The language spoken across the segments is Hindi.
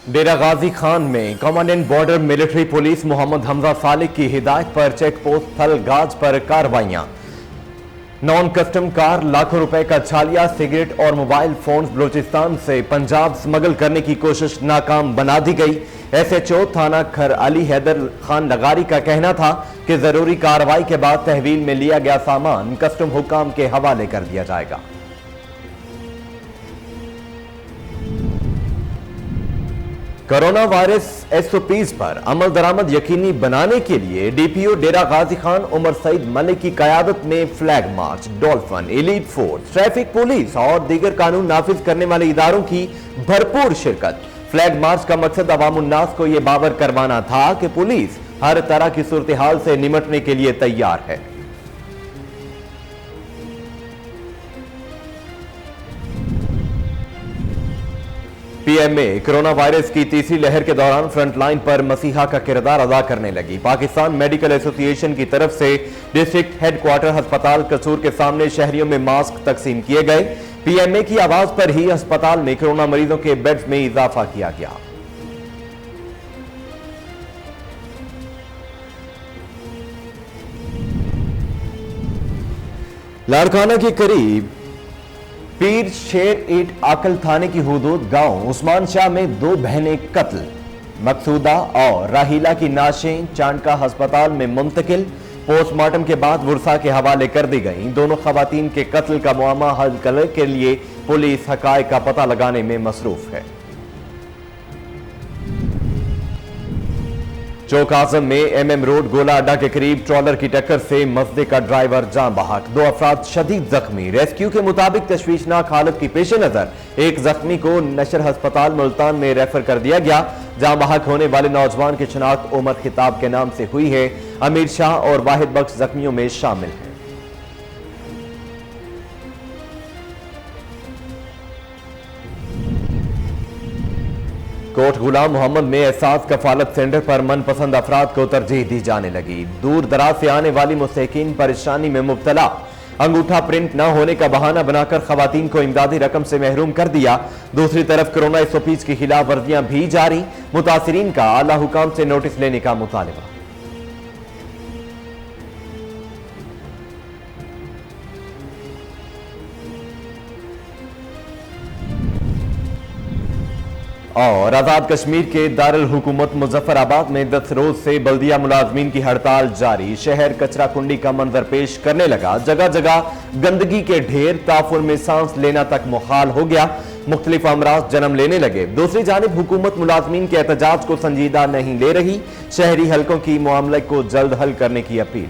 डेरा गाजी खान में commandant border military police Mohammad Hamza Salik की हिदायत पर चेक पोस्ट थलगाज पर कार्रवाइयां। नॉन कस्टम कार, लाखों रुपए का छालिया, सिगरेट और मोबाइल फोन बलूचिस्तान से पंजाब स्मगल करने की कोशिश नाकाम बना दी गई। SHO थाना खर अली हैदर खान लगारी का कहना था कि जरूरी कार्रवाई के बाद तहवील में लिया गया सामान कस्टम हुकाम के हवाले कर दिया जाएगा। कोरोना वायरस SOPs पर अमल दरामद यकीनी बनाने के लिए DPO डेरा गाजी खान उमर सईद मलिक की कयादत में flag march, dolphin, elite force, traffic police और दीगर कानून नाफिज करने वाले इदारों की भरपूर शिरकत। फ्लैग मार्च का मकसद अवामुन्नास को यह बावर करवाना था कि पुलिस हर तरह की सूरत हाल से निमटने के लिए तैयार है। PMA कोरोना वायरस की तीसरी लहर के दौरान फ्रंटलाइन पर मसीहा का किरदार अदा करने लगी। पाकिस्तान मेडिकल एसोसिएशन की तरफ से डिस्ट्रिक्ट हेडक्वार्टर अस्पताल कसूर के सामने शहरियों में मास्क तकसीम किए गए। PMA की आवाज पर ही अस्पताल में कोरोना मरीजों के बेड्स में इजाफा किया गया। लाड़काना के करीब पीर शेर ईट आकल थाने की हुदूद गांव उस्मान शाह में दो बहनें कत्ल। मकसूदा और राहीला की नाशें चांडका अस्पताल में मुंतकिल। पोस्टमार्टम के बाद वुरसा के हवाले कर दी गई। दोनों खवातीन के कत्ल का मुआमा हल करने के लिए पुलिस हकायक का पता लगाने में मसरूफ है। चौक आजम में MM रोड गोला अड्डा के करीब ट्रॉलर की टक्कर से मसदे का ड्राइवर जान बहक। 2 अफराद शदीद जख्मी। रेस्क्यू के मुताबिक तशवीशनाक हालत की पेश नजर एक जख्मी को नशर अस्पताल मुल्तान में रेफर कर दिया गया। जान बहक होने वाले नौजवान की शनाख्त उमर खिताब के नाम से हुई है। अमीर शाह और वाहिद बख्श जख्मियों में शामिल हैं। कोट गुलाम मोहम्मद में एहसास कफालत सेंटर पर मनपसंद अफराद को तरजीह दी जाने लगी। दूर दराज से आने वाली मुस्तहिकीन परेशानी में मुब्तला। अंगूठा प्रिंट न होने का बहाना बनाकर खवातीन को इमदादी रकम से महरूम कर दिया। दूसरी तरफ कोरोना SOPs की खिलाफ वर्जियां भी जारी। मुतासिरीन का आला हुकाम से नोटिस लेने का मुतालबा। और आजाद कश्मीर के दारुल हुकूमत मुजफ्फराबाद में 10 रोज से बल्दिया मुलाजमीन की हड़ताल जारी। शहर कचरा कुंडी का मंजर पेश करने लगा। जगह जगह गंदगी के ढेर, ताफुर में सांस लेना तक मुहाल हो गया। मुख्तलिफ अमराज जन्म लेने लगे। दूसरी जानिब हुकूमत मुलाजमीन के एहतजाज को संजीदा नहीं ले रही। शहरी हलकों की मामले को जल्द हल करने की अपील।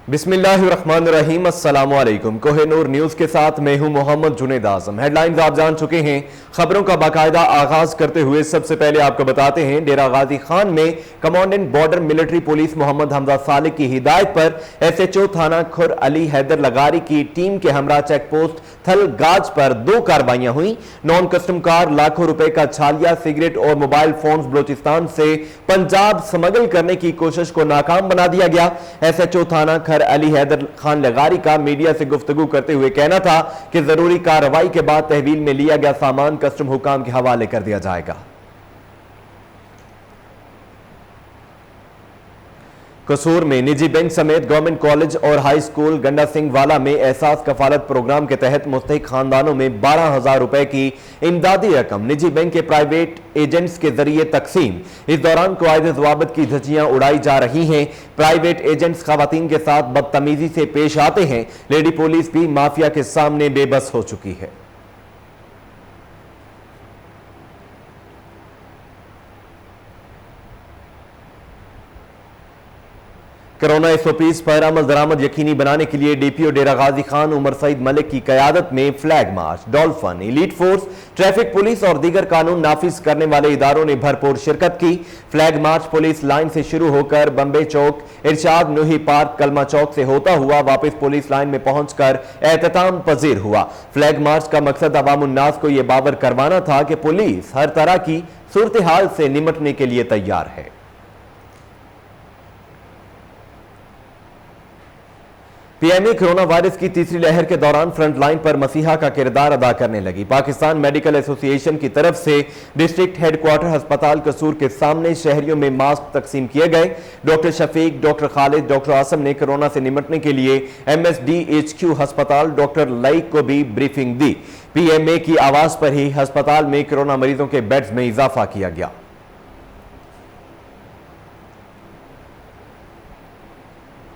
बिस्मिल्लाहिर्रहमानिर्रहीम। अस्सलाम वालेकुम। कोहिनूर न्यूज के साथ मैं हूं मोहम्मद जुनेद आजम। हेडलाइंस आप जान चुके हैं। खबरों का बाकायदा आगाज करते हुए सबसे पहले आपको बताते हैं डेरा गाजी खान में commandant border military police Mohammad Hamza Salik की हिदायत पर SHO थाना खुर अली हैदर लगारी की टीम के हमरा चेक पोस्ट थलगाज पर 2 कार्रवाइयां हुई। नॉन कस्टम कार, लाखों रुपए का छालिया, सिगरेट और मोबाइल फोन बलूचिस्तान से पंजाब स्मगल करने की कोशिश को नाकाम बना दिया गया। SHO थाना खर अली हैदर खान लगारी का मीडिया से गुफ्तगू करते हुए कहना था कि जरूरी कार्रवाई के बाद तहवील में लिया गया सामान कस्टम हुकाम के हवाले कर दिया जाएगा। कसूर में निजी बैंक समेत गवर्नमेंट कॉलेज और हाई स्कूल गंडा सिंह वाला में एहसास कफालत प्रोग्राम के तहत मुस्तहिक खानदानों में 12,000 रुपए की इमदादी रकम निजी बैंक के प्राइवेट एजेंट्स के जरिए तकसीम। इस दौरान कायदे ज़वाबित की धज्जियां उड़ाई जा रही हैं। प्राइवेट एजेंट्स खवातीन के साथ बदतमीजी से पेश आते हैं। लेडी पुलिस भी माफिया के सामने बेबस हो चुकी है। कोरोना SOPs पर अमल दरामद यकीनी बनाने के लिए DPO डेरा गाजी खान उमर सईद मलिक की कयादत में flag march, dolphin, elite force, traffic police और दीगर कानून नाफिज करने वाले इदारों ने भरपूर शिरकत की। फ्लैग मार्च पुलिस लाइन से शुरू होकर बम्बे चौक, इरशाद नूही पार्क, कलमा चौक से होता हुआ वापस पुलिस लाइन में पहुंचकर एहतमाम पजीर हुआ। फ्लैग मार्च का मकसद अवामुन्नास को यह बावर करवाना था कि पुलिस हर तरह की सूरत हाल से निमटने के लिए तैयार है। पीएमए कोरोना वायरस की तीसरी लहर के दौरान फ्रंटलाइन पर मसीहा का किरदार अदा करने लगी। पाकिस्तान मेडिकल एसोसिएशन की तरफ से डिस्ट्रिक्ट हेडक्वार्टर अस्पताल कसूर के सामने शहरियों में मास्क तकसीम किए गए। Doctor Shafiq, doctor Khalid, doctor Asam ने कोरोना से निपटने के लिए MSDHQ अस्पताल डॉक्टर लाइक को भी ब्रीफिंग दी। पीएमए की आवाज पर ही अस्पताल में कोरोना मरीजों के बेड्स में इजाफा किया गया।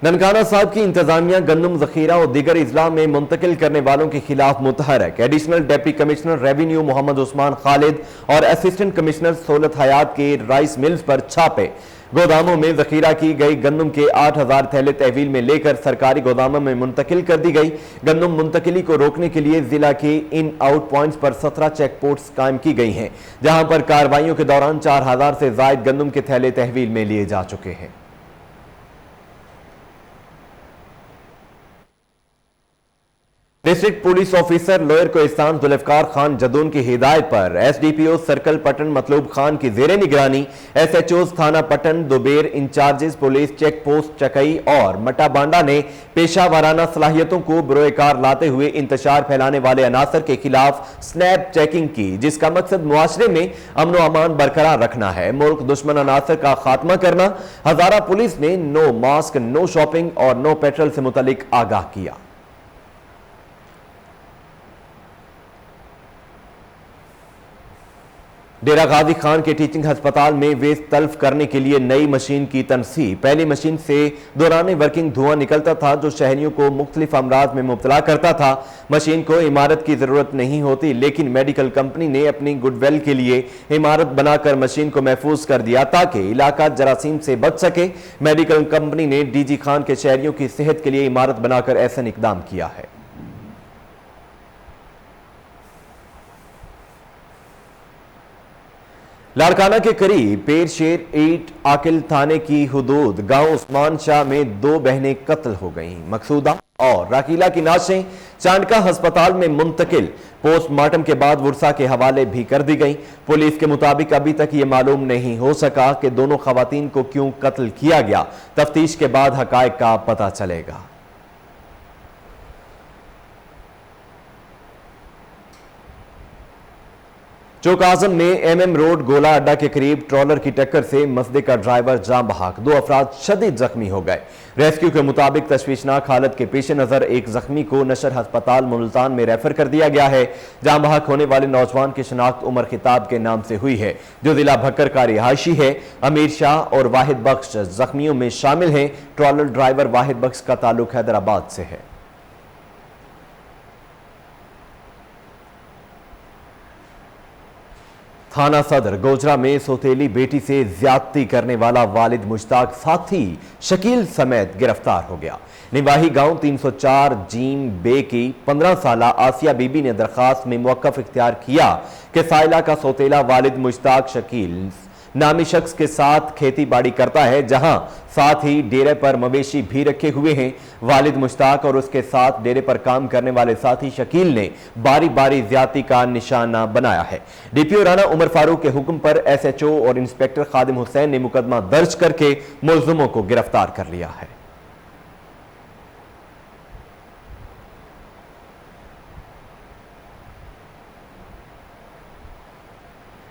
ननकाना साहब की इंतजामिया गंदम जखीरा और दीगर इजला में मुंतकिल करने वालों के खिलाफ मुतहरक। Additional deputy commissioner revenue Mohammad Usman Khalid और असिस्टेंट कमिश्नर सहूलत हयात के राइस मिल्स पर छापे। गोदामों में जखीरा की गई गंदम के 8000 थैले तहवील में लेकर सरकारी गोदामों में मुंतकिल कर दी गई। गंदम मुंतकिली को रोकने के लिए जिला के इन आउट पॉइंट्स पर 17 चेक पोस्ट्स कायम की गई हैं, जहां पर कार्रवाइयों के दौरान 4000 से ज्यादा गंदम के थैले तहवील में लिए जा चुके हैं। District police officer lower Kohistan Zulfiqar Khan Jadoon की हिदायत पर SDPO सर्कल पटन मतलूब खान की जेर निगरानी SHOs थाना Patan, Dober incharges police check post Chakai और मटा बांडा ने पेशा वाराना सलाहियतों को बरोएकार लाते हुए इंतशार फैलाने वाले अनासर के खिलाफ स्नैप चेकिंग की, जिसका मकसद मुआशरे में अमन व अमान बरकरार रखना है, मुल्क दुश्मन अनासर का खात्मा करना। हजारा पुलिस ने नो मास्क, नो शॉपिंग और नो पेट्रोल से मुतल्लिक आगाह किया। डेरा गाजी खान के टीचिंग अस्पताल में वेस्ट तल्फ करने के लिए नई मशीन की तनसीब। पहली मशीन से दौरान वर्किंग धुआं निकलता था जो शहरियों को मुख्तलिफ अमराज में मुब्तला करता था। मशीन को इमारत की जरूरत नहीं होती, लेकिन मेडिकल कंपनी ने अपनी गुडविल के लिए इमारत बनाकर मशीन को महफूज कर दिया ताकि इलाका जरासीम से बच सके। मेडिकल कंपनी ने DG खान के शहरियों की सेहत के लिए इमारत बनाकर ऐसा इकदाम किया है। लाड़काना के करीब पेरशेर ईट आकिल थाने की हुदूद गांव उस्मान शाह में 2 बहनें कत्ल हो गईं। मकसूदा और राकीला की नाशें चांडका अस्पताल में मुंतकिल, पोस्टमार्टम के बाद वुरसा के हवाले भी कर दी गई। पुलिस के मुताबिक अभी तक ये मालूम नहीं हो सका कि दोनों खवातीन को क्यों कत्ल किया गया। तफ्तीश के बाद हकायक का पता चलेगा। चौक आजम में MM रोड गोला अड्डा के करीब ट्रॉलर की टक्कर से मसदे का ड्राइवर जाम बहक, 2 अफराद शदीद जख्मी हो गए। रेस्क्यू के मुताबिक तशवीशनाक हालत के पेश नजर एक जख्मी को नशर अस्पताल मुल्तान में रेफर कर दिया गया है। जाम बहक होने वाले नौजवान की शनाख्त उमर खिताब के नाम से हुई है, जो जिला भक्कर का रिहायशी है। अमीर शाह और वाहिद बख्श जख्मियों में शामिल हैं। ट्रॉलर ड्राइवर वाहिद बख्श का ताल्लुक हैदराबाद से है। थाना सदर गोजरा में सौतेली बेटी से ज्यादती करने वाला वालिद मुश्ताक साथी शकील समेत गिरफ्तार हो गया। निवाही गांव 304 जीम बे की 15 साला आसिया बीबी ने दरखास्त में मुवक्कफ इख्तियार किया कि साइला का सौतेला वालिद मुश्ताक शकील नामी शख्स के साथ खेती बाड़ी करता है, जहां साथ ही डेरे पर मवेशी भी रखे हुए हैं। वालिद मुश्ताक और उसके साथ डेरे पर काम करने वाले साथी शकील ने बारी बारी ज्यादती का निशाना बनाया है। DPO राना उमर फारूक के हुक्म पर SHO और इंस्पेक्टर खादिम हुसैन ने मुकदमा दर्ज करके मुलजिमों को गिरफ्तार कर लिया है।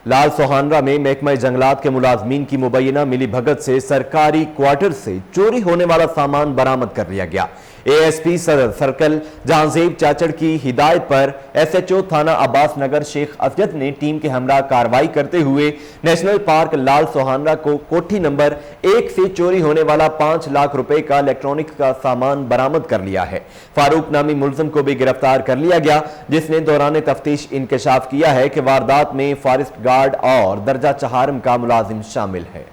लाल सोहानरा में महकमा जंगलात के मुलाजमीन की मुबैना मिली भगत से सरकारी क्वार्टर से चोरी होने वाला सामान बरामद कर लिया गया। ASP सदर सर्कल जहांजेब चाचड़ की हिदायत पर SHO थाना अब्बास नगर शेख अफजद ने टीम के हमरा कार्रवाई करते हुए नेशनल पार्क लाल सोहानरा को कोठी नंबर 1 से चोरी होने वाला 5 लाख रुपए का इलेक्ट्रॉनिक्स का सामान बरामद कर लिया है। फारूक नामी मुलजिम को भी गिरफ्तार कर लिया गया, जिसने दौरान तफ्तीश इंकशाफ किया है कि वारदात में फॉरेस्ट गार्ड और दर्जा चहारम का मुलाजिम शामिल है।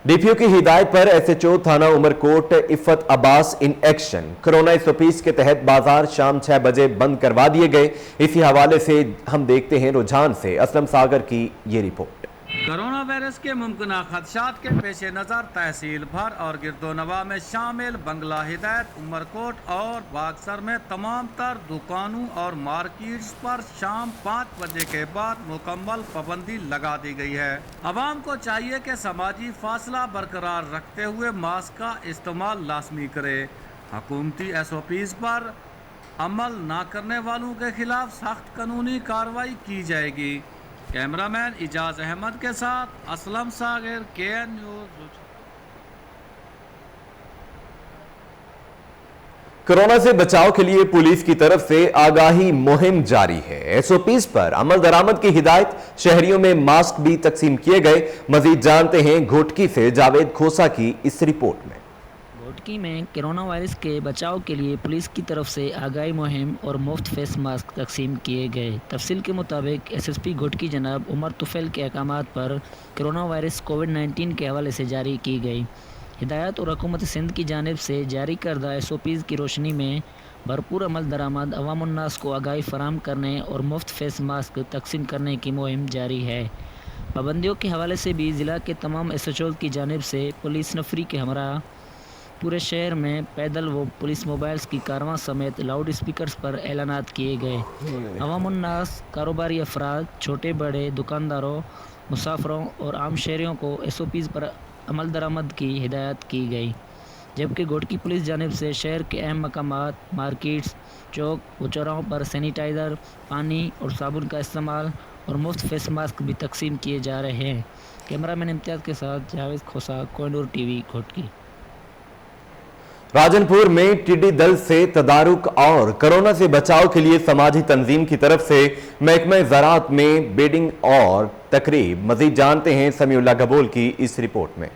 DPO की हिदायत पर SHO थाना Umarkot Iffat Abbas in action. Corona SOPs के तहत बाजार शाम 6 बजे बंद करवा दिए गए। इसी हवाले से हम देखते हैं रुझान से असलम सागर की ये रिपोर्ट। कोरोना वायरस के मुमकिन खदशात के पेश नज़र तहसील भर और गिरदोनवा में शामिल बंगला हिदायत, उमरकोट और बागसर में तमाम तर दुकानों और मार्केट्स पर शाम 5 बजे के बाद मुकम्मल पाबंदी लगा दी गई है। आवाम को चाहिए कि समाजी फासला बरकरार रखते हुए मास्क का इस्तेमाल लाजमी करे। हुकूमती SOPs पर अमल न करने वालों के खिलाफ सख्त कानूनी कार्रवाई की जाएगी। कैमरामैन इजाज अहमद के साथ असलम सागर, KN न्यूज़। कोरोना से बचाव के लिए पुलिस की तरफ से आगाही मुहिम जारी है। SOPs पर अमल दरामद की हिदायत, शहरियों में मास्क भी तकसीम किए गए। मजीद जानते हैं घोटकी से जावेद खोसा की इस रिपोर्ट में। घोटकी में कोरोना वायरस के बचाव के लिए पुलिस की तरफ से आगाही मुहिम और मुफ्त फेस मास्क तकसीम किए गए। तफसील के मुताबिक SSP घोटकी जनाब उमर तुफैल के अहकामात पर कोरोना वायरस कोविड-19 के हवाले से जारी की गई हिदायत और हुकूमत सिंध की जानिब से जारी करदा SOPs की रोशनी में भरपूर अमल दरामद अवामुन्नास को आगाही फराहम करने और मुफ्त फेस मास्क तकसीम करने की मुहिम जारी है। पाबंदियों के हवाले से भी ज़िला के तमाम SHOs की जानिब से पुलिस नफरी के हमरा पूरे शहर में पैदल व पुलिस मोबाइल्स की कारवां समेत लाउड स्पीकर्स पर ऐलानात किए गए। अवामुन्नास, कारोबारी अफराद, छोटे बड़े दुकानदारों, मुसाफिरों और आम शहरियों को SOPs पर अमल दरामद की हिदायत की गई। जबकि घोटकी पुलिस जानिब से शहर के अहम मकामात, मार्केट्स, चौक व चौराहों पर सैनिटाइज़र, पानी और साबुन का इस्तेमाल और मुफ्त फेस मास्क भी तकसीम किए जा रहे हैं। कैमरामैन इम्तियाज़ के साथ जावेद खोसा, कोहिनूर TV, घोटकी। राजनपुर में टिड्डी दल से तदारुक और कोरोना से बचाव के लिए समाजी तंजीम की तरफ से महकमा ज़राअत में बेडिंग और तकरीब। मजीद जानते हैं समीउल्लाह गबोल की इस रिपोर्ट में।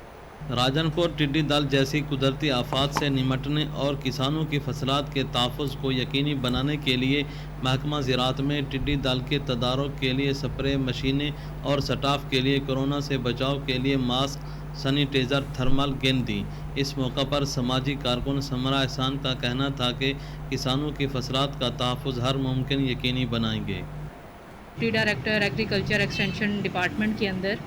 राजनपुर टिड्डी दल जैसी कुदरती आफात से निमटने और किसानों की फसलात के तहफ़्फ़ुज़ को यकीनी बनाने के लिए महकमा ज़राअत में टिड्डी दल के तदारुक के लिए स्प्रे मशीनें और स्टाफ के लिए कोरोना से बचाव के लिए मास्क, सैनिटाइज़र, थर्मल गेंद दी। इस मौका पर समाजी कारकुन समरा एहसान का कहना था कि किसानों की फसलात का तहफ़्फ़ुज़ हर मुमकिन यकीनी बनाएंगे। Deputy director agriculture extension department के अंदर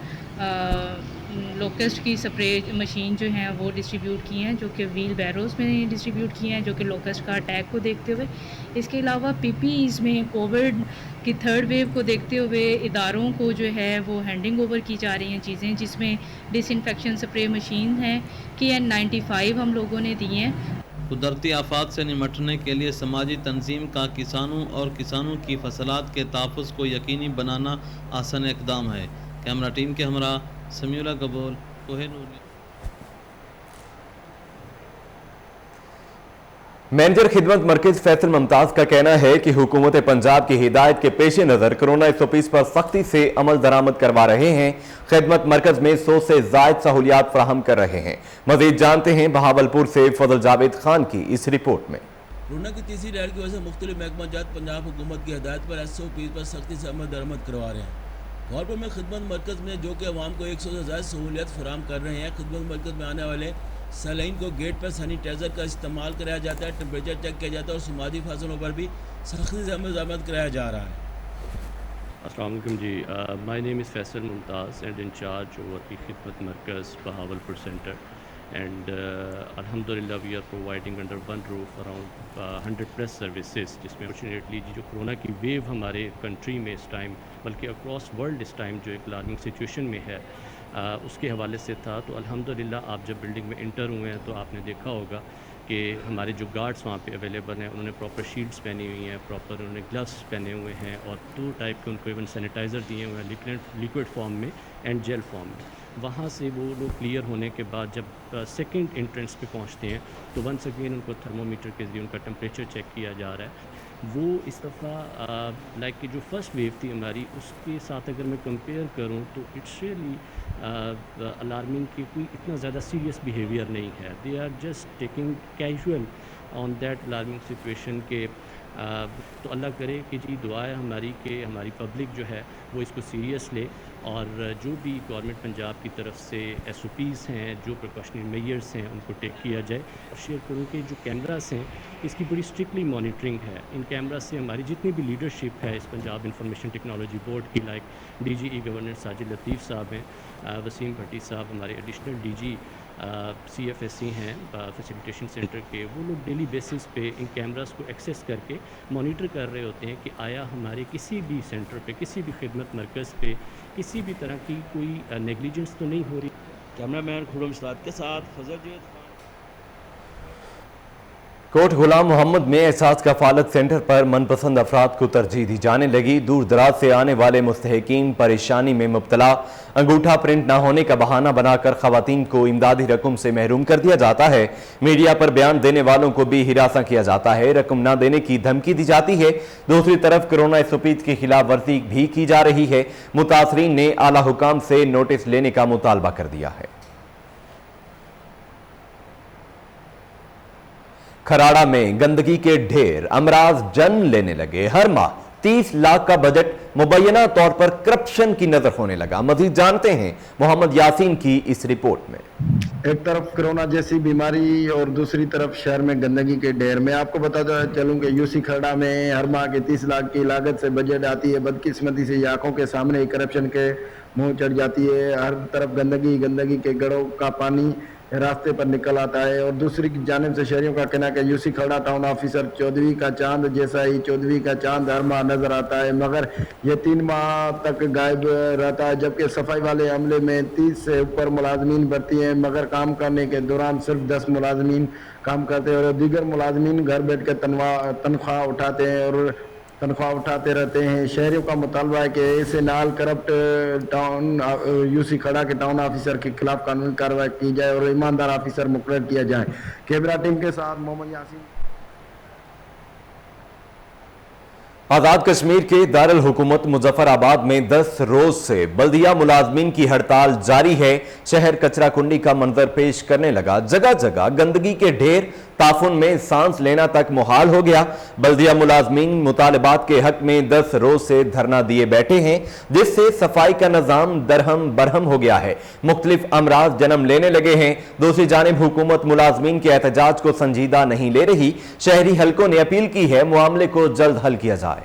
लोकस्ट की स्प्रे मशीन जो हैं वो डिस्ट्रीब्यूट की हैं, जो कि व्हील बैरोज़ में डिस्ट्रीब्यूट की हैं, जो कि लोकस्ट का अटैक को देखते हुए। इसके अलावा PPEs में कोविड की थर्ड वेव को देखते हुए इदारों को जो है वो हैंडिंग ओवर की जा रही हैं चीज़ें, जिसमें डिसइंफेक्शन स्प्रे मशीन है KN95 हम लोगों ने दी हैं। कुदरती आफात से निमटने के लिए समाजी तंजीम का किसानों और किसानों की फसलात के तहफ़्फ़ुज़ को यकीनी बनाना आसान इक़दाम है। कैमरा टीम के हमरा समीउल्लाह गबोल, कोहिनूर। मैनेजर खिदमत मरकज फैसल मुमताज़ का कहना है कि हुकूमत पंजाब की हिदायत के पेश नज़र कोरोना SOPs पर सख्ती से अमल दरामद करवा रहे हैं। खिदमत मरकज में 100 से ज़ायद सहूलियात फराहम कर रहे हैं। मज़ीद जानते हैं बहावलपुर से फजल जावेद खान की इस रिपोर्ट में। कोरोना की तीसरी लहर की वजह से मुख्तलिफ महकमा जात पंजाब हुकूमत की हिदायत पर SOPs पर सख्ती से अमल दरामद करवा रहे हैं। भावलपुर में खिदमत मरकज़ में जो कि अवाम को 100 से ज़्यादा सहूलियत फराहम कर रहे हैं। खिदमत मरकज़ में आने वाले सैलाइन को गेट पर सैनिटाइज़र का इस्तेमाल कराया जाता है, टेम्परेचर चेक किया जाता है और समाजी फासलों पर भी सख्ती से अमल दरामद कराया जा रहा है। अस्सलाम वालेकुम जी, my name is Faisal Mumtaz and in charge over the Khidmat Markaz Bahawalpur center and अल्हम्दुलिल्लाह we are providing under one roof around 100+ services, जिसमें फॉर्चुनेटली जो कोरोना की वेव हमारे कंट्री में इस टाइम बल्कि अक्रॉस वर्ल्ड इस टाइम जो एक अलार्मिंग सिचुएशन में है उसके हवाले से था। तो अल्हम्दुलिल्लाह आप जब बिल्डिंग में इंटर हुए हैं तो आपने देखा होगा कि हमारे जो गार्ड्स वहाँ पे अवेलेबल हैं उन्होंने प्रॉपर शील्ड्स पहनी हुई हैं, प्रॉपर उन्होंने ग्लव्स पहने हुए हैं और 2 टाइप के उनको इवन सैनिटाइज़र दिए हुए हैं, लिक्विड फॉर्म में एंड जेल फॉर्म में। वहाँ से वो लोग क्लियर होने के बाद जब सेकंड एंट्रेंस पे पहुँचते हैं तो वंस अगेन उनको थर्मोमीटर के ज़रिए उनका टेम्परेचर चेक किया जा रहा है। वो इस दफ़ा लाइक कि जो फर्स्ट वेव थी हमारी उसके साथ अगर मैं कंपेयर करूँ तो इट्स रियली अलार्मिंग की कोई इतना ज़्यादा सीरियस बिहेवियर नहीं है। They are just taking casual on that alarming situation के तो अल्लाह करे कि जी दुआ है हमारी कि हमारी पब्लिक जो है वो इसको सीरियस ले, और जो भी गवर्नमेंट पंजाब की तरफ से SOPs हैं, जो प्रिकॉशनरी मेजर्स हैं, उनको टेक किया जाए। और शेयर करूँ कि जो कैमरास हैं इसकी बड़ी स्ट्रिक्टली मॉनिटरिंग है। इन कैमरा से हमारी जितनी भी लीडरशिप है इस पंजाब इंफॉर्मेशन टेक्नोलॉजी बोर्ड की, लाइक DG गवर्नर साजिद लतीफ़ साहब हैं, वसीम भट्टी साहब हमारे एडिशनल DG CFSC हैं फैसिलिटेशन सेंटर के, वो लोग डेली बेसिस पे इन कैमरास को एक्सेस करके मॉनिटर कर रहे होते हैं कि आया हमारे किसी भी सेंटर पे, किसी भी खिदमत मरकज़ पे किसी भी तरह की कोई नेग्लिजेंस तो नहीं हो रही। कैमरामैन खुर्रम सलात के साथ फजल जवेद खान। कोट गुलाम मोहम्मद में एहसास कफालत सेंटर पर मनपसंद अफराद को तरजीह दी जाने लगी। दूर दराज से आने वाले मुस्तहिकीन परेशानी में मुब्तला, अंगूठा प्रिंट न होने का बहाना बनाकर खवातीन को इमदादी रकम से महरूम कर दिया जाता है। मीडिया पर बयान देने वालों को भी हिरासा किया जाता है, रकम न देने की धमकी दी जाती है। दूसरी तरफ कोरोना SOPs की खिलाफ वर्जी भी की जा रही है। मुतासरीन ने आला हुकाम से नोटिस लेने का मुतालबा कर दिया है। खराड़ा में गंदगी के ढेर अमराज जन्म लेने लगे। हर माह 30 लाख का बजट मुबैना तौर पर करप्शन की नजर होने लगा। मजीद जानते हैं मोहम्मद यासीन की इस रिपोर्ट में। एक तरफ कोरोना जैसी बीमारी और दूसरी तरफ शहर में गंदगी के ढेर। मैं आपको बताता चलूं कि UC खरड़ा में हर माह के 30 लाख की लागत से बजट आती है। बदकिस्मती से आंखों के सामने करप्शन के मुंह चढ़ जाती है। हर तरफ गंदगी, गंदगी के गढ़ों का पानी रास्ते पर निकल आता है। और दूसरी जानिब से शहरियों का कहना है कि UC खरड़ा टाउन ऑफिसर चौधरी का चांद जैसा ही चौधरी का चांद हर माह नजर आता है, मगर ये 3 माह तक गायब रहता है। जबकि सफाई वाले अमले में 30 से ऊपर मुलाजमीन भर्ती हैं, मगर काम करने के दौरान सिर्फ 10 मुलाजमीन काम करते हैं और दीगर मुलाजमीन घर बैठ कर तनख्वाह उठाते रहते हैं। शहरियों का मुतालबा है कि ऐसे नाल करप्ट टाउन UC खड़ा के टाउन ऑफिसर के खिलाफ कानूनी कार्रवाई की जाए और ईमानदार ऑफिसर मुकर्रर किया जाए। कैमरा टीम के साथ मोहम्मद यासीन। आज़ाद कश्मीर के दारुल हुकूमत मुजफ्फराबाद में 10 रोज से बल्दिया मुलाजमीन की हड़ताल जारी है। शहर कचरा कुंडी का मंजर पेश करने लगा। जगह जगह गंदगी के ढेर, ताफुन में सांस लेना तक मुहाल हो गया। बल्दिया मुलाजमीन मुतालबात के हक में 10 रोज से धरना दिए बैठे हैं, जिससे सफाई का निजाम दरहम बरहम हो गया है। मुख्तलिफ अमराज जन्म लेने लगे हैं। दूसरी जानिब हुकूमत मुलाजमीन के एहतजाज को संजीदा नहीं ले रही। शहरी हलकों ने अपील की है मामले को जल्द हल किया जाए।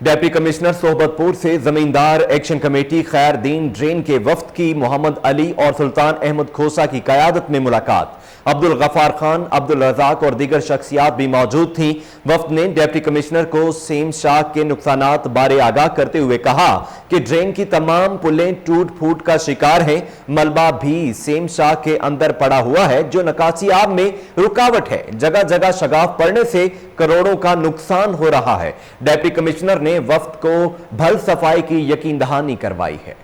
डिप्टी कमिश्नर सोहबतपुर से जमींदार एक्शन कमेटी खैरदीन ड्रेन के वफ्द की मोहम्मद अली और सुल्तान अहमद खोसा की कयादत में मुलाकात। अब्दुल गफार खान, अब्दुल रजाक और दीगर शख्सियात भी मौजूद थीं। वफ्द ने डिप्टी कमिश्नर को सेम शाख के नुकसानात बारे आगाह करते हुए कहा कि ड्रेन की तमाम पुलें टूट फूट का शिकार हैं। मलबा भी सेम शाख के अंदर पड़ा हुआ है, जो निकासी आब में रुकावट है। जगह जगह शगाफ पड़ने से करोड़ों का नुकसान हो रहा है। डिप्टी कमिश्नर ने वफ्द को भल सफाई की यकीन दहानी करवाई है।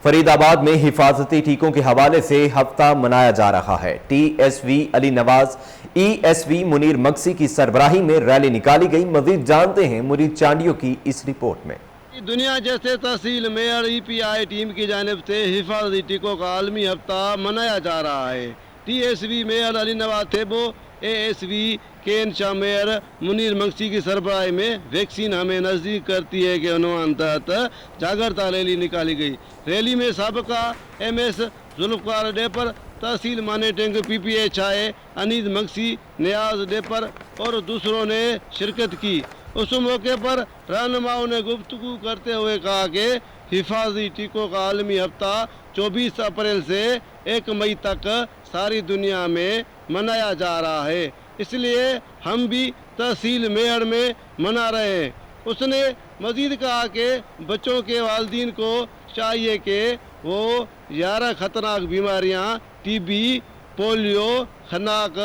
फरीदाबाद में हिफाजती टीकों के हवाले से हफ्ता मनाया जा रहा है। TSV अली नवाज, ESV मुनीर मक्सी की सरबराही में रैली निकाली गई। मजीद जानते हैं मुरीद चांडियों की इस रिपोर्ट में। दुनिया जैसे तहसील मेयर EPI टीम की जानिब से हिफाजती टीकों का आलमी हफ्ता मनाया जा रहा है। TSV mayor Ali Nawaz Thebo, ASV केन शाह मेयर मुनीर मक्सी की सरबराही में वैक्सीन हमें नज़दीक करती है के उन्वान तहत जागरूकता रैली निकाली गई। रैली में साबका MS जुल्फ़कार डेपर, तहसील मानेटेंग PPA छाए अनीस मक्सी, नियाज डेपर और दूसरों ने शिरकत की। उस मौके पर रहनुमाओं ने गुफ्तगू करते हुए कहा कि हिफाजती टीकों का आलमी हफ्ता 24 अप्रैल से 1 मई तक सारी दुनिया में मनाया जा रहा है, इसलिए हम भी तहसील मेयर में मना रहे हैं। उसने मजीद कहा कि बच्चों के वालिदीन को चाहिए कि वो 11 खतरनाक बीमारियां TB, पोलियो, खनाक,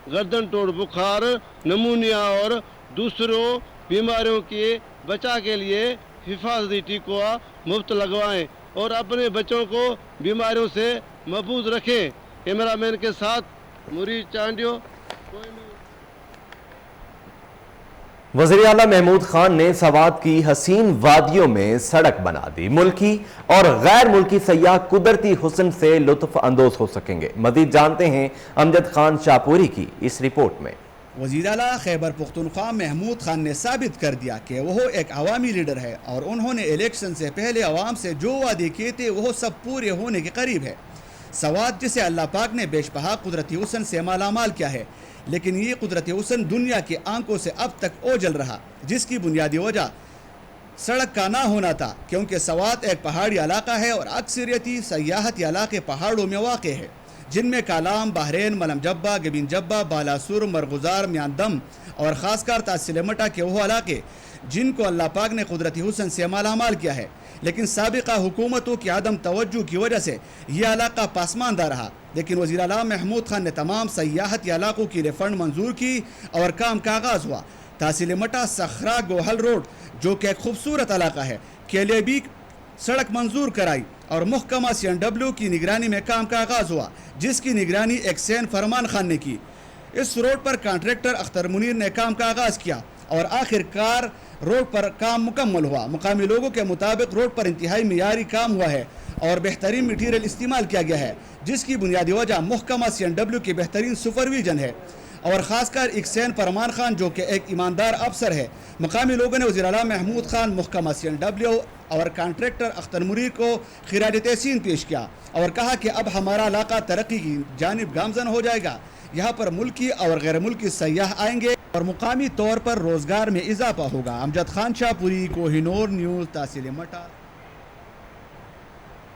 गर्दन तोड़ बुखार, नमूनिया और दूसरों बीमारियों के बचाव के लिए हिफाजती टीका मुफ्त लगवाएं और अपने बच्चों को बीमारियों से महफूज रखें। कैमरामैन के साथ मुरीद चांडियो। वज़ीर आला महमूद खान ने सवात की हसीन वादियों में सड़क बना दी। मुल्की और गैर मुल्की सयाह कुदरती हुस्न से लुत्फ अंदोज हो सकेंगे। मजीद जानते हैं अमजद खान शाहपुरी की इस रिपोर्ट में। वज़ीर आला खैबर पख्तूनख्वा महमूद खान ने साबित कर दिया कि वह एक अवामी लीडर है और उन्होंने इलेक्शन से पहले अवाम से जो वादे किए थे वह सब पूरे होने के करीब है। सवात जिसे अल्लाह पाक ने बेशबहा कुदरती हुस्न से मालामाल किया है, लेकिन ये कुदरती हुस्न दुनिया की आंखों से अब तक ओझल रहा, जिसकी बुनियादी वजह सड़क का ना होना था, क्योंकि सवात एक पहाड़ी इलाका है और अक्सरियती सयाहती इलाके पहाड़ों में वाक़ है, जिनमें कालाम, बहरैन, मलम जब्बा, गबिन जब्बा, बालासुर, मरगुजार, म्यांदम और ख़ासकर तासिलमटा के वो इलाके जिनको अल्लाह पाक ने कुदरती हुस्न से मालामाल किया है, लेकिन साबिका हुकूमतों की आदम तवज्जो की वजह से यह इलाका पासमानदा रहा। लेकिन वज़ीर आला महमूद खान ने तमाम सयाहती इलाकों के लिए फ़ंड मंजूर की और काम का आगाज़ हुआ। तासिलमटा सखरा गोहल रोड जो कि एक खूबसूरत इलाका है के लिए भी सड़क मंजूर कराई और महकमा CNW की निगरानी में काम का आगाज़ हुआ, जिसकी निगरानी एक्सैन फरमान खान ने की। इस रोड पर कॉन्ट्रैक्टर अख्तर मुनीर ने काम का आगाज़ किया और आखिरकार रोड पर काम मुकम्मल हुआ। मुकामी लोगों के मुताबिक रोड पर इंतहाई मियारी काम हुआ है और बेहतरीन मटीरियल इस्तेमाल किया गया है, जिसकी बुनियादी वजह महकमा CNW की बेहतरीन सुपरविजन है और ख़ासकर एक्सैन फरमान खान जो कि एक ईमानदार अफसर है। मुकामी लोगों ने वज़ीर आला महमूद खान, महकमा CNW और कॉन्ट्रैक्टर अख्तर मुनीर को खिराज तहसीन पेश किया और कहा कि अब हमारा इलाका तरक्की की जानिब गामजन हो जाएगा। यहाँ पर मुल्की और गैर मुल्की सयाह आएंगे और मुकामी तौर पर रोजगार में इजाफा होगा। अमजद खान शाहपुरी, कोहिनूर न्यूज़, तासिलमटा।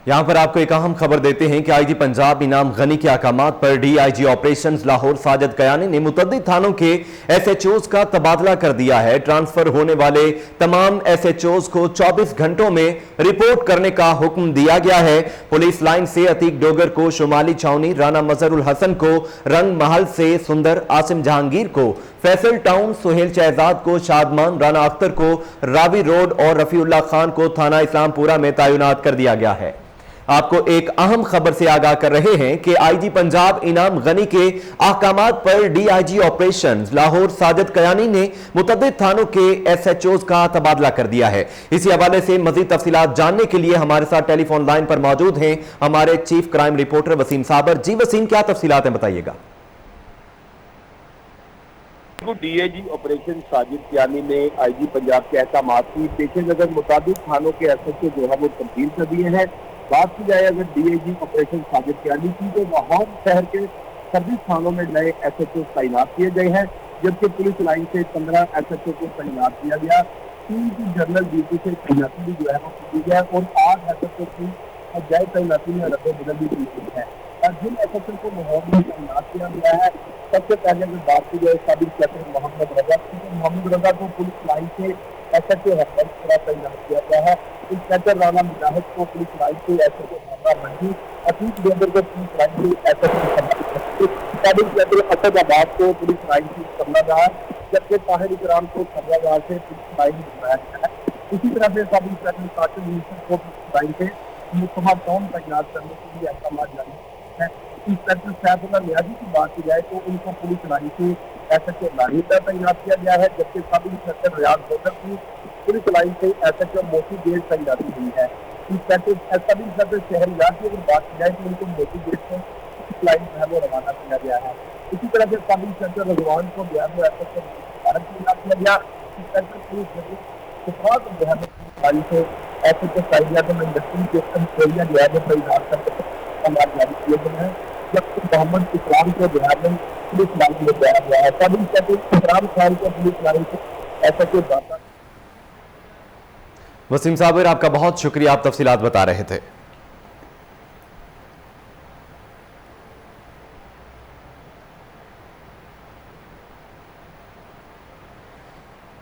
यहां पर आपको एक अहम खबर देते हैं कि IG पंजाब इनाम गनी के अहकामात पर DIG ऑपरेशंस लाहौर साजिद कयानी ने मुतअद्दिद थानों के SHOs का तबादला कर दिया है। ट्रांसफर होने वाले तमाम SHOs को 24 घंटों में रिपोर्ट करने का हुक्म दिया गया है। पुलिस लाइन से अतीक डोगर को शुमाली छावनी, राना मजहरुल हसन को रंग महल से सुंदर, आसिम जहांगीर को फैसल टाउन, सुहेल शहजाद को शादमान, राना अख्तर को रावी रोड और रफीउल्लाह खान को थाना इस्लामपुरा में तैनात कर दिया गया है। आपको एक अहम खबर से आगाह कर रहे हैं कि IG पंजाब इनाम गनी के अहकामात पर DIG ऑपरेशंस लाहौर साजिद कयानी ने मुतअद्दिद थानों के SHOs का तबादला कर दिया है। इसी हवाले से मजीद तफसीलात जानने के लिए हमारे साथ टेलीफोन लाइन पर मौजूद हैं हमारे चीफ क्राइम रिपोर्टर वसीम साबर। जी वसीम, क्या तफसीलात हैं, बताइएगा। DIG ऑपरेशन साजिद कयानी ने IG पंजाब के अहकामात की पेश नजर मुताबिक थानों के SHO जो है वो तब्दील कर दिए हैं। बात की जाए अगर DIG ऑपरेशन साजिद कयानी की, तो लाहौर शहर के सभी थानों में नए SHO तैनात किए गए हैं, जबकि पुलिस लाइन से 15 SHO को तैनात किया गया। 3 की जनरल ड्यूटी से तैनाती भी जो है वो की गई है और 8 SHO की अजाय तैनाती में रद्द बदल भी की गई है। और जिन SHO को लाहौर में तैनात किया गया है, सबसे पहले अगर बात की जाए साबिक कैप्टन मोहम्मद रजा की, तो मोहम्मद रजा को पुलिस लाइन से SHO तैनात किया गया है। इंस्पेक्टर राना मुजाहिद को पुलिस लाइन से SHO मंडी, अतीक डोगर को पुलिस लाइन से SHO साबिक कैप्टन असदाबाद को पुलिस लाइन से कमलादार, जबकि ताहिर इकराम को कमलादार से पुलिस लाइन बनाया गया है। इसी तरह से साबिक कैप्टन कासिम यूसुफ को पुलिस लाइन से मुस्तफा टाउन तैनात करने के लिए अहकाम जारी है। इंस्पेक्टर सैफुल्लाह नियाजी की बात की जाए तो उनको पुलिस लाइन से SHO लाहौर तैनात किया गया है, जबकि साबिक इंस्पेक्टर रियाज डोगर की पुलिस लाइन से SHO मोती गेट तैनाती हुई है। इंस्पेक्टर शहरियार की अगर बात की जाए तो उनको मोती गेट से पुलिस लाइन जो है वो रवाना किया गया है। इसी तरह से साबिक इंस्पेक्टर रजवान को बिहार SHO तैनात किया गया। इंस्पेक्टर पुलिस सुफरात जो है पुलिस लाइन से SHO साइलिया में इंडस्ट्री के एरिया जो है वो तैनात करके जारी किए गए हैं, जबकि मोहम्मद इकराम को बिहार में पुलिस लाइन में लाया गया है। साबिक इंस्पेक्टर इकराम खान को पुलिस लाइन से SHO दाता। वसीम साबिर, आपका बहुत शुक्रिया, आप तफसीलात बता रहे थे।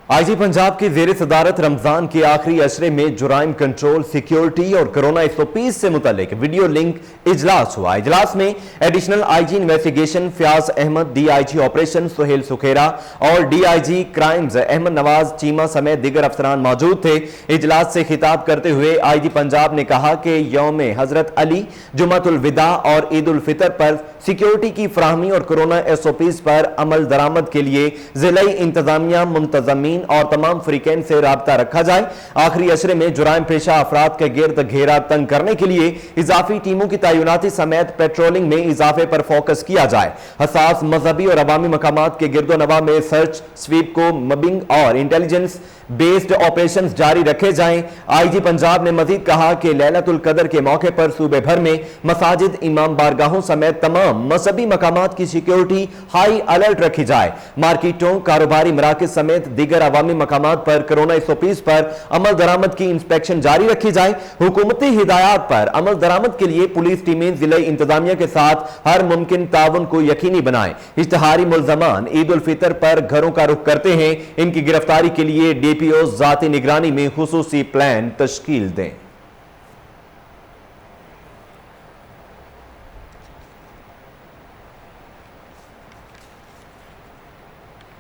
IG पंजाब की ज़ेर सदारत रमजान के आखिरी अशरे में जुराइम कंट्रोल, सिक्योरिटी और कोरोना SOPs से मुतल्लिक वीडियो लिंक इजलास हुआ। इजलास में additional IG investigation Fayyaz Ahmad, DIG operation Suhail Sukhera और DIG क्राइम्स अहमद नवाज चीमा समेत दीगर अफसरान मौजूद थे। इजलास से खिताब करते हुए IG पंजाब ने कहा कि यौम हजरत अली, जुमातुल विदा और ईद उल फितर पर सिक्योरिटी की फराहमी और कोरोना SOPs पर अमल दरामद के लिए जिला इंतजामिया, मुंतजमीन मुआजिरीन और तमाम फ्रीकैन से राब्ता रखा जाए। आखिरी अशरे में जुराइम पेशा अफराद के गिर्द घेरा तंग करने के लिए इजाफी टीमों की तैनाती समेत पेट्रोलिंग में इजाफे पर फोकस किया जाए। हसास मजहबी और अवामी मकामात के गिरदोनवा में सर्च, स्वीप को मबिंग और इंटेलिजेंस बेस्ड ऑपरेशन जारी रखे जाएं। आईजी पंजाब ने मजीद कहा कि लैलतुल कदर के मौके पर सूबे भर में मसाजिद, इमाम बारगाहों समेत तमाम मजहबी मकामात की सिक्योरिटी हाई अलर्ट रखी जाए। मार्केटों, कारोबारी मराकज समेत दीगर अवामी मकामात पर कोरोना SOPs पर अमल दरामद की इंस्पेक्शन जारी रखी जाए। हुकूमती हिदायत पर अमल दरामद के लिए पुलिस टीमें जिला इंतजामिया के साथ हर मुमकिन ताउन को यकीनी बनाएं। इश्तिहारी मुल्जमान ईद उल फितर पर घरों का रुख करते हैं, इनकी गिरफ्तारी के लिए DPO जाती निगरानी में खुसूसी प्लान तश्कील दें।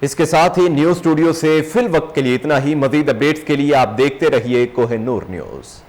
इसके साथ ही न्यूज स्टूडियो से फिल वक्त के लिए इतना ही। मजीद अपडेट्स के लिए आप देखते रहिए कोहिनूर न्यूज।